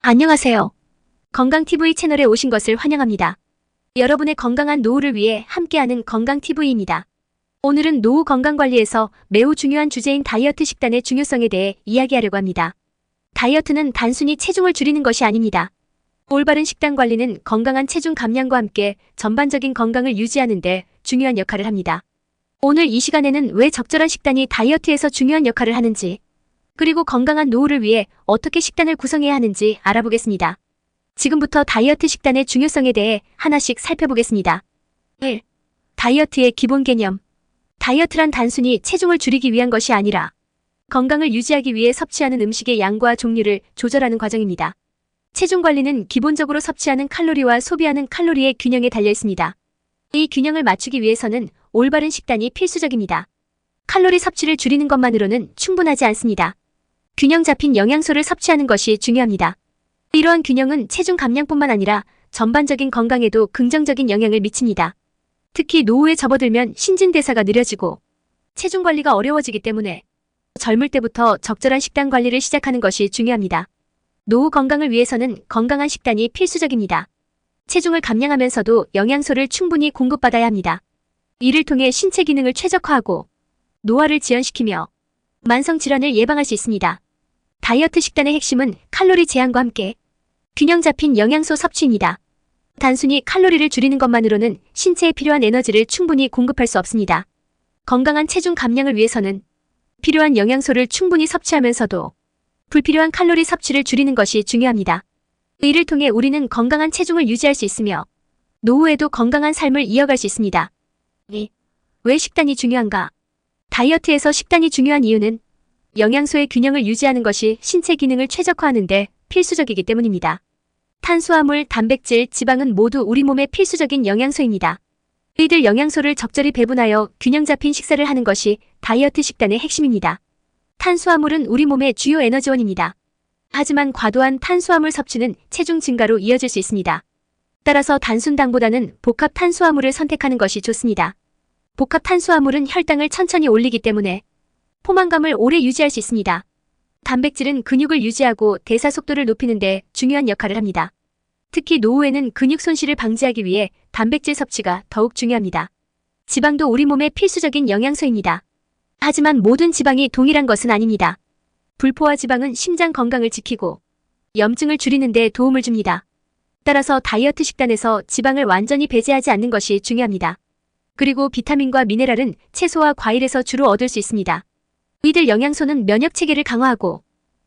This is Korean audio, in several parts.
안녕하세요. 건강TV 채널에 오신 것을 환영합니다. 여러분의 건강한 노후를 위해 함께하는 건강TV입니다. 오늘은 노후 건강관리에서 매우 중요한 주제인 다이어트 식단의 중요성에 대해 이야기하려고 합니다. 다이어트는 단순히 체중을 줄이는 것이 아닙니다. 올바른 식단 관리는 건강한 체중 감량과 함께 전반적인 건강을 유지하는 데 중요한 역할을 합니다. 오늘 이 시간에는 왜 적절한 식단이 다이어트에서 중요한 역할을 하는지, 그리고 건강한 노후를 위해 어떻게 식단을 구성해야 하는지 알아보겠습니다. 지금부터 다이어트 식단의 중요성에 대해 하나씩 살펴보겠습니다. 1. 다이어트의 기본 개념. 다이어트란 단순히 체중을 줄이기 위한 것이 아니라 건강을 유지하기 위해 섭취하는 음식의 양과 종류를 조절하는 과정입니다. 체중 관리는 기본적으로 섭취하는 칼로리와 소비하는 칼로리의 균형에 달려 있습니다. 이 균형을 맞추기 위해서는 올바른 식단이 필수적입니다. 칼로리 섭취를 줄이는 것만으로는 충분하지 않습니다. 균형 잡힌 영양소를 섭취하는 것이 중요합니다. 이러한 균형은 체중 감량뿐만 아니라 전반적인 건강에도 긍정적인 영향을 미칩니다. 특히 노후에 접어들면 신진대사가 느려지고 체중 관리가 어려워지기 때문에 젊을 때부터 적절한 식단 관리를 시작하는 것이 중요합니다. 노후 건강을 위해서는 건강한 식단이 필수적입니다. 체중을 감량하면서도 영양소를 충분히 공급받아야 합니다. 이를 통해 신체 기능을 최적화하고 노화를 지연시키며 만성질환을 예방할 수 있습니다. 다이어트 식단의 핵심은 칼로리 제한과 함께 균형 잡힌 영양소 섭취입니다. 단순히 칼로리를 줄이는 것만으로는 신체에 필요한 에너지를 충분히 공급할 수 없습니다. 건강한 체중 감량을 위해서는 필요한 영양소를 충분히 섭취하면서도 불필요한 칼로리 섭취를 줄이는 것이 중요합니다. 이를 통해 우리는 건강한 체중을 유지할 수 있으며 노후에도 건강한 삶을 이어갈 수 있습니다. 2. 왜 식단이 중요한가? 다이어트에서 식단이 중요한 이유는 영양소의 균형을 유지하는 것이 신체 기능을 최적화하는 데 필수적이기 때문입니다. 탄수화물, 단백질, 지방은 모두 우리 몸의 필수적인 영양소입니다. 이들 영양소를 적절히 배분하여 균형 잡힌 식사를 하는 것이 다이어트 식단의 핵심입니다. 탄수화물은 우리 몸의 주요 에너지원입니다. 하지만 과도한 탄수화물 섭취는 체중 증가로 이어질 수 있습니다. 따라서 단순당보다는 복합 탄수화물을 선택하는 것이 좋습니다. 복합 탄수화물은 혈당을 천천히 올리기 때문에 포만감을 오래 유지할 수 있습니다. 단백질은 근육을 유지하고 대사 속도를 높이는 데 중요한 역할을 합니다. 특히 노후에는 근육 손실을 방지하기 위해 단백질 섭취가 더욱 중요합니다. 지방도 우리 몸의 필수적인 영양소입니다. 하지만 모든 지방이 동일한 것은 아닙니다. 불포화 지방은 심장 건강을 지키고 염증을 줄이는 데 도움을 줍니다. 따라서 다이어트 식단에서 지방을 완전히 배제하지 않는 것이 중요합니다. 그리고 비타민과 미네랄은 채소와 과일에서 주로 얻을 수 있습니다. 이들 영양소는 면역 체계를 강화하고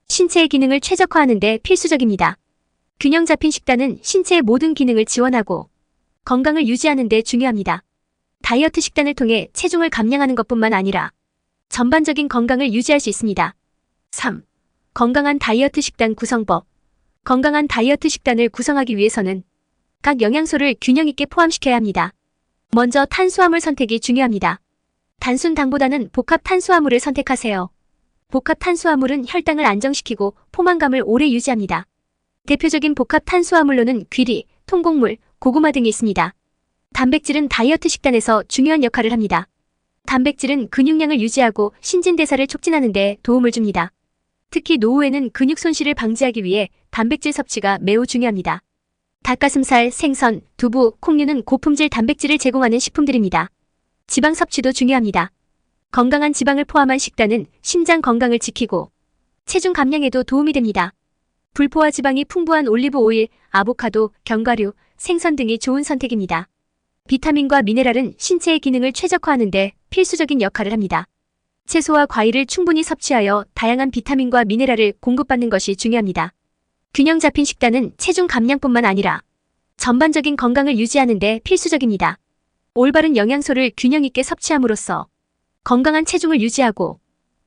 신체의 기능을 최적화하는 데 필수적입니다. 균형 잡힌 식단은 신체의 모든 기능을 지원하고 건강을 유지하는 데 중요합니다. 다이어트 식단을 통해 체중을 감량하는 것뿐만 아니라 전반적인 건강을 유지할 수 있습니다. 3. 건강한 다이어트 식단 구성법. 건강한 다이어트 식단을 구성하기 위해서는 각 영양소를 균형 있게 포함시켜야 합니다. 먼저 탄수화물 선택이 중요합니다. 단순 당보다는 복합 탄수화물을 선택하세요. 복합 탄수화물은 혈당을 안정시키고 포만감을 오래 유지합니다. 대표적인 복합 탄수화물로는 귀리, 통곡물, 고구마 등이 있습니다. 단백질은 다이어트 식단에서 중요한 역할을 합니다. 단백질은 근육량을 유지하고 신진대사를 촉진하는 데 도움을 줍니다. 특히 노후에는 근육 손실을 방지하기 위해 단백질 섭취가 매우 중요합니다. 닭가슴살, 생선, 두부, 콩류는 고품질 단백질을 제공하는 식품들입니다. 지방 섭취도 중요합니다. 건강한 지방을 포함한 식단은 심장 건강을 지키고 체중 감량에도 도움이 됩니다. 불포화 지방이 풍부한 올리브 오일, 아보카도, 견과류, 생선 등이 좋은 선택입니다. 비타민과 미네랄은 신체의 기능을 최적화하는 데 필수적인 역할을 합니다. 채소와 과일을 충분히 섭취하여 다양한 비타민과 미네랄을 공급받는 것이 중요합니다. 균형 잡힌 식단은 체중 감량뿐만 아니라 전반적인 건강을 유지하는 데 필수적입니다. 올바른 영양소를 균형 있게 섭취함으로써 건강한 체중을 유지하고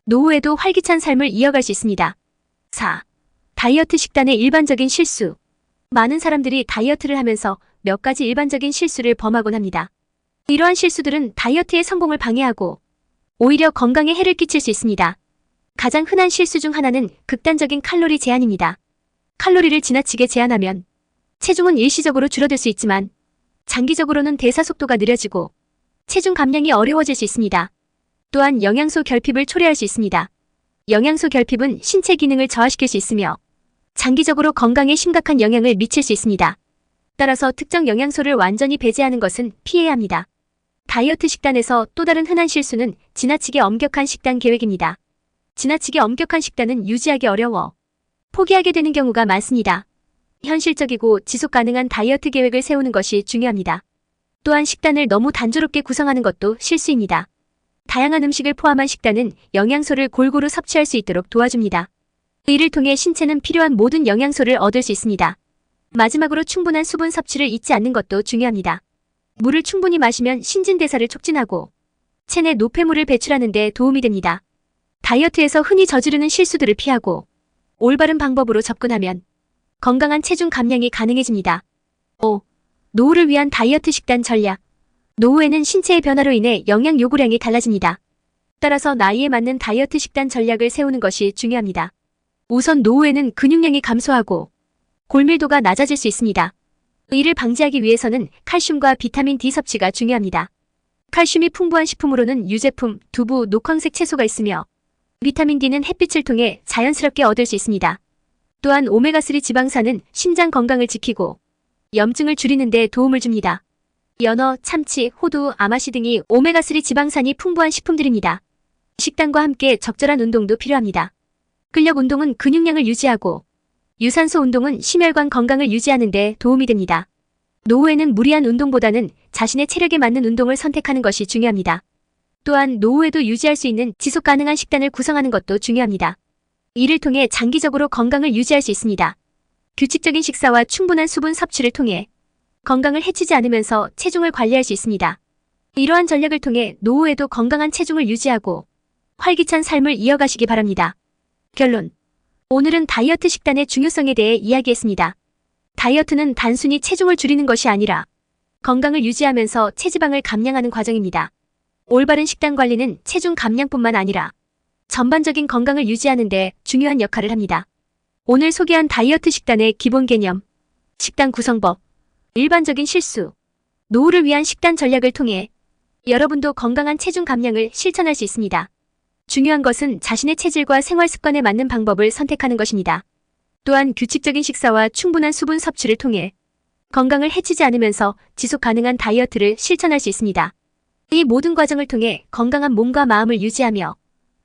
노후에도 활기찬 삶을 이어갈 수 있습니다. 4. 다이어트 식단의 일반적인 실수. 많은 사람들이 다이어트를 하면서 몇 가지 일반적인 실수를 범하곤 합니다. 이러한 실수들은 다이어트의 성공을 방해하고 오히려 건강에 해를 끼칠 수 있습니다. 가장 흔한 실수 중 하나는 극단적인 칼로리 제한입니다. 칼로리를 지나치게 제한하면 체중은 일시적으로 줄어들 수 있지만 장기적으로는 대사 속도가 느려지고 체중 감량이 어려워질 수 있습니다. 또한 영양소 결핍을 초래할 수 있습니다. 영양소 결핍은 신체 기능을 저하시킬 수 있으며 장기적으로 건강에 심각한 영향을 미칠 수 있습니다. 따라서 특정 영양소를 완전히 배제하는 것은 피해야 합니다. 다이어트 식단에서 또 다른 흔한 실수는 지나치게 엄격한 식단 계획입니다. 지나치게 엄격한 식단은 유지하기 어려워 포기하게 되는 경우가 많습니다. 현실적이고 지속 가능한 다이어트 계획을 세우는 것이 중요합니다. 또한 식단을 너무 단조롭게 구성하는 것도 실수입니다. 다양한 음식을 포함한 식단은 영양소를 골고루 섭취할 수 있도록 도와줍니다. 이를 통해 신체는 필요한 모든 영양소를 얻을 수 있습니다. 마지막으로 충분한 수분 섭취를 잊지 않는 것도 중요합니다. 물을 충분히 마시면 신진대사를 촉진하고 체내 노폐물을 배출하는 데 도움이 됩니다. 다이어트에서 흔히 저지르는 실수들을 피하고 올바른 방법으로 접근하면 건강한 체중 감량이 가능해집니다. 5. 노후를 위한 다이어트 식단 전략. 노후에는 신체의 변화로 인해 영양 요구량이 달라집니다. 따라서 나이에 맞는 다이어트 식단 전략을 세우는 것이 중요합니다. 우선 노후에는 근육량이 감소하고 골밀도가 낮아질 수 있습니다. 이를 방지하기 위해서는 칼슘과 비타민 D 섭취가 중요합니다. 칼슘이 풍부한 식품으로는 유제품, 두부, 녹황색 채소가 있으며 비타민 D는 햇빛을 통해 자연스럽게 얻을 수 있습니다. 또한 오메가3 지방산은 심장 건강을 지키고 염증을 줄이는 데 도움을 줍니다. 연어, 참치, 호두, 아마씨 등이 오메가3 지방산이 풍부한 식품들입니다. 식단과 함께 적절한 운동도 필요합니다. 근력 운동은 근육량을 유지하고 유산소 운동은 심혈관 건강을 유지하는 데 도움이 됩니다. 노후에는 무리한 운동보다는 자신의 체력에 맞는 운동을 선택하는 것이 중요합니다. 또한 노후에도 유지할 수 있는 지속 가능한 식단을 구성하는 것도 중요합니다. 이를 통해 장기적으로 건강을 유지할 수 있습니다. 규칙적인 식사와 충분한 수분 섭취를 통해 건강을 해치지 않으면서 체중을 관리할 수 있습니다. 이러한 전략을 통해 노후에도 건강한 체중을 유지하고 활기찬 삶을 이어가시기 바랍니다. 결론. 오늘은 다이어트 식단의 중요성에 대해 이야기했습니다. 다이어트는 단순히 체중을 줄이는 것이 아니라 건강을 유지하면서 체지방을 감량하는 과정입니다. 올바른 식단 관리는 체중 감량뿐만 아니라 전반적인 건강을 유지하는 데 중요한 역할을 합니다. 오늘 소개한 다이어트 식단의 기본 개념, 식단 구성법, 일반적인 실수, 노후를 위한 식단 전략을 통해 여러분도 건강한 체중 감량을 실천할 수 있습니다. 중요한 것은 자신의 체질과 생활 습관에 맞는 방법을 선택하는 것입니다. 또한 규칙적인 식사와 충분한 수분 섭취를 통해 건강을 해치지 않으면서 지속 가능한 다이어트를 실천할 수 있습니다. 이 모든 과정을 통해 건강한 몸과 마음을 유지하며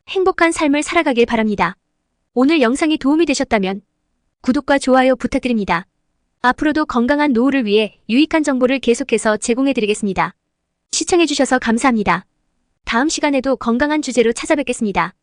행복한 삶을 살아가길 바랍니다. 오늘 영상이 도움이 되셨다면 구독과 좋아요 부탁드립니다. 앞으로도 건강한 노후를 위해 유익한 정보를 계속해서 제공해드리겠습니다. 시청해주셔서 감사합니다. 다음 시간에도 건강한 주제로 찾아뵙겠습니다.